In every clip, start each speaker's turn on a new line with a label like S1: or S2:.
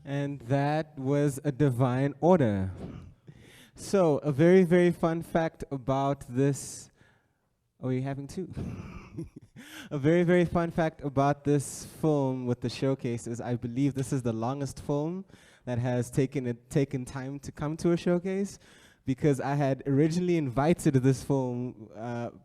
S1: And that was a divine order. So, a very, very fun fact about this. Oh, you're having two? A very, very fun fact about this film with the showcase is I believe this is the longest film that has taken time to come to a showcase, because I had originally invited this film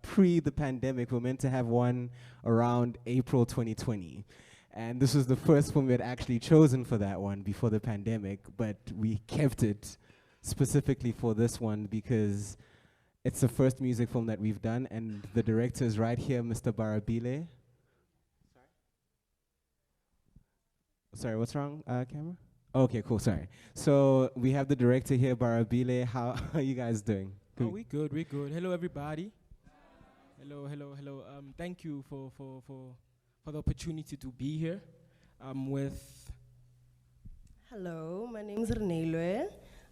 S1: pre the pandemic. We were meant to have one around April 2020. And this was the first film we had actually chosen for that one before the pandemic, but we kept it specifically for this one because it's the first music film that we've done, and the director is right here, Mr. Baarabile. Sorry, what's wrong, camera? Okay, cool, sorry. So we have the director here, Baarabile. How are you guys doing?
S2: Oh, we good. Hello, everybody. Hello. Thank you for the opportunity to be here. I'm with...
S3: Hello, my name is Reneilwe.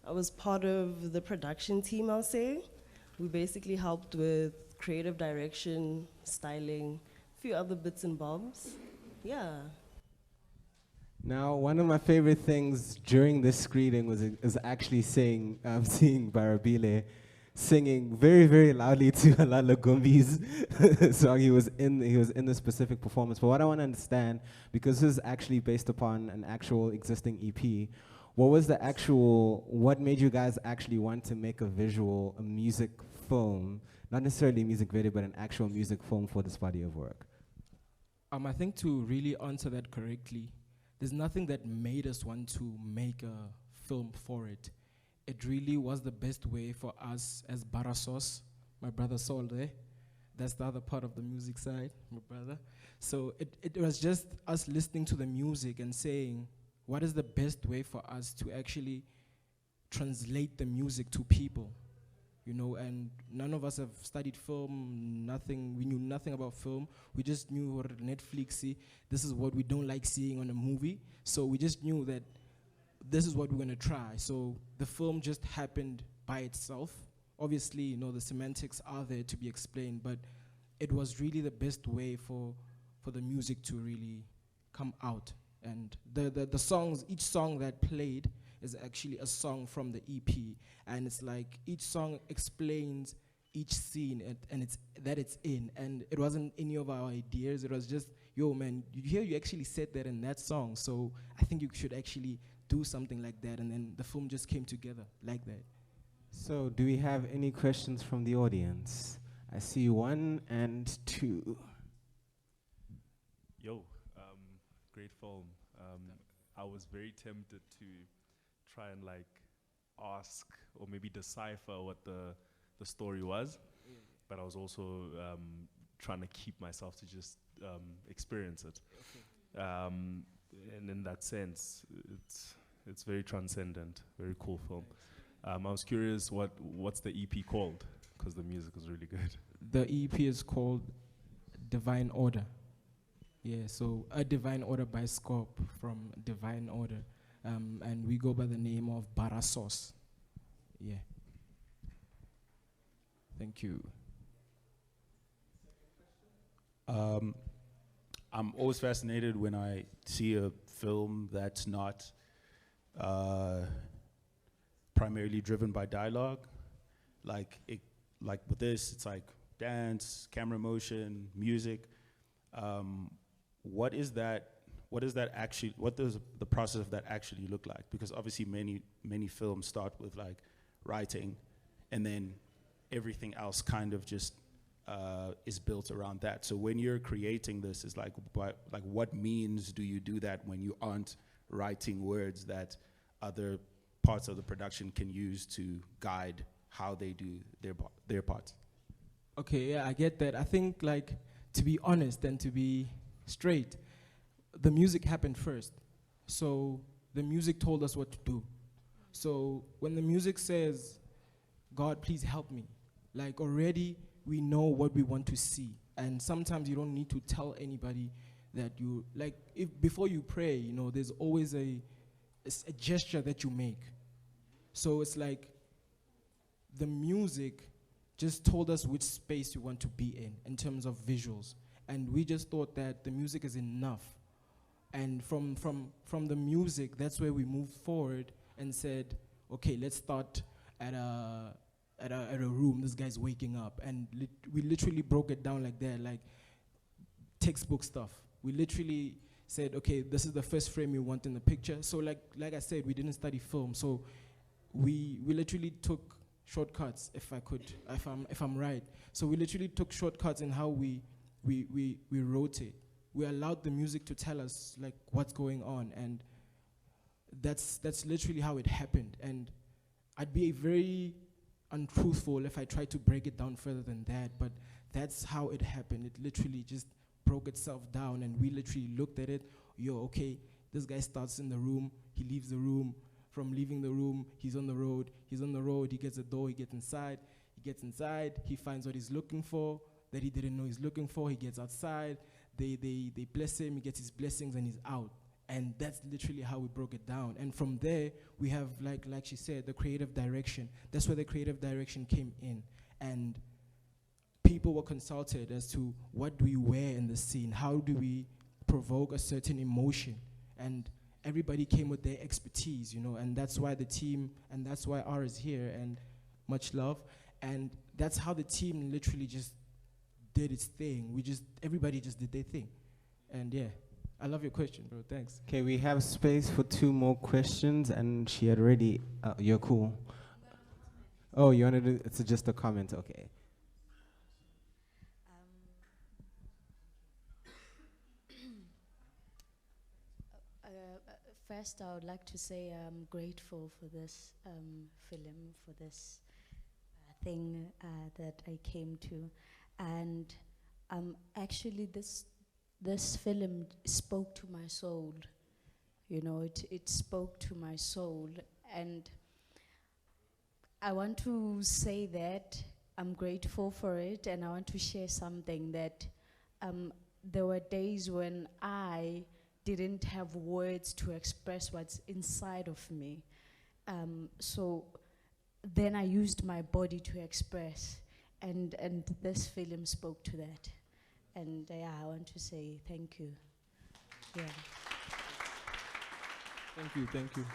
S3: I was part of the production team, I'll say. We basically helped with creative direction, styling, a few other bits and bobs. Yeah.
S1: Now, one of my favorite things during this screening is actually seeing Baarabile singing very, very loudly to Alala Gumbi's song. He was in the specific performance. But what I want to understand, because this is actually based upon an actual existing EP, what made you guys actually want to make a music film, not necessarily a music video, but an actual music film for this body of work?
S2: I think to really answer that correctly, there's nothing that made us want to make a film for it. It really was the best way for us as Barasos, my brother Saul there. That's the other part of the music side, my brother. So it was just us listening to the music and saying, what is the best way for us to actually translate the music to people? You know, and none of us have studied film, nothing. We knew nothing about film. We just knew what Netflix, this is what we don't like seeing on a movie. So we just knew that this is what we're gonna try. So the film just happened by itself. Obviously, you know, the semantics are there to be explained, but it was really the best way for the music to really come out. And the songs, each song that played is actually a song from the EP, and it's like each song explains each scene and it's in, and it wasn't any of our ideas. It was just, yo man, you actually said that in that song, so I think you should actually do something like that, and then the film just came together like that.
S1: So do we have any questions from the audience? I see 1 and 2.
S4: Yo, great film. I was very tempted to try and like ask or maybe decipher what the story was, but I was also trying to keep myself to just experience it. And in that sense, it's very transcendent, very cool film. I was curious what's the EP called, because the music is really good.
S2: The EP is called Divine Order. Yeah, so a Divine Order Biskop from Divine Order. And we go by the name of Barasos. Yeah. Thank you.
S5: I'm always fascinated when I see a film that's not primarily driven by dialogue. Like with this, it's like dance, camera motion, music. What does the process of that actually look like? Because obviously many films start with like writing, and then everything else kind of just is built around that. So when you're creating this, is like what means do you do that when you aren't writing words that other parts of the production can use to guide how they do their parts?
S2: Okay, yeah, I get that. I think, like, to be honest and to be straight, the music happened first. So the music told us what to do. So when the music says, God, please help me, like already we know what we want to see. And sometimes you don't need to tell anybody that you, like, if before you pray, you know, there's always a gesture that you make. So it's like the music just told us which space we want to be in terms of visuals. And we just thought that the music is enough And from the music, that's where we moved forward and said, okay, let's start at a room. This guy's waking up, and we literally broke it down like that, like textbook stuff. We literally said, okay, this is the first frame you want in the picture. So like I said, we didn't study film, so we literally took shortcuts. If I'm right, so we literally took shortcuts in how we wrote it. We allowed the music to tell us like what's going on, and that's literally how it happened. And I'd be very untruthful if I tried to break it down further than that, but that's how it happened. It literally just broke itself down, and we literally looked at it. Okay, this guy starts in the room, he leaves the room. From leaving the room, he's on the road, he gets a door, he gets inside, he finds what he's looking for, that he didn't know he's looking for, he gets outside, they bless him, he gets his blessings, and he's out. And that's literally how we broke it down. And from there, we have, like she said, the creative direction. That's where the creative direction came in. And people were consulted as to what do we wear in the scene? How do we provoke a certain emotion? And everybody came with their expertise, and that's why the team, and that's why R is here, and much love. And that's how the team literally just did its thing. Everybody just did their thing. And yeah. I love your question, bro. Thanks.
S1: Okay, we have space for 2 more questions, and she had already. You're cool. Oh, you wanted to? It's just a comment. Okay.
S6: First, I would like to say I'm grateful for this film, for this thing that I came to, and actually this film spoke to my soul. It spoke to my soul, and I want to say that I'm grateful for it, and I want to share something that there were days when I didn't have words to express what's inside of me. So then I used my body to express, and this film spoke to that. And yeah, I want to say thank you. Yeah.
S2: Thank you.